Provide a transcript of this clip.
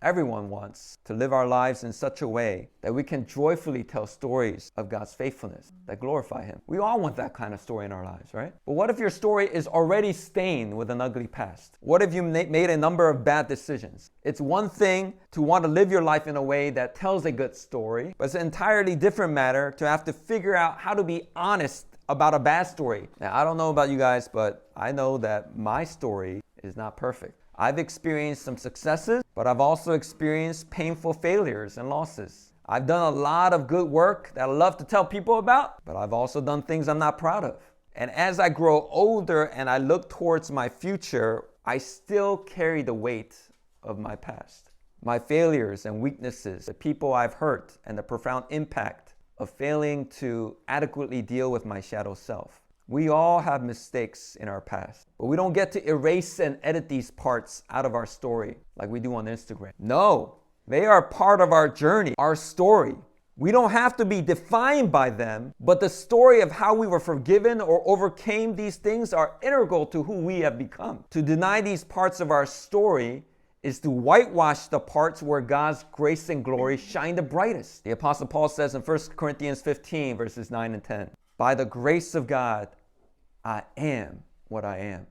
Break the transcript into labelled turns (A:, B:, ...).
A: Everyone wants to live our lives in such a way that we can joyfully tell stories of God's faithfulness that glorify Him. We all want that kind of story in our lives, right? But what if your story is already stained with an ugly past? What if you made a number of bad decisions? It's one thing to want to live your life in a way that tells a good story, but it's an entirely different matter to have to figure out how to be honest about a bad story. Now, I don't know about you guys, but I know that my story is not perfect. I've experienced some successes, but I've also experienced painful failures and losses. I've done a lot of good work that I love to tell people about, but I've also done things I'm not proud of. And as I grow older and I look towards my future, I still carry the weight of my past. My failures and weaknesses, the people I've hurt, and the profound impact of failing to adequately deal with my shadow self. We all have mistakes in our past, but we don't get to erase and edit these parts out of our story like we do on Instagram. No, they are part of our journey, our story. We don't have to be defined by them, but the story of how we were forgiven or overcame these things are integral to who we have become. To deny these parts of our story is to whitewash the parts where God's grace and glory shine the brightest. The Apostle Paul says in 1 Corinthians 15, verses 9 and 10, "By the grace of God, I am what I am."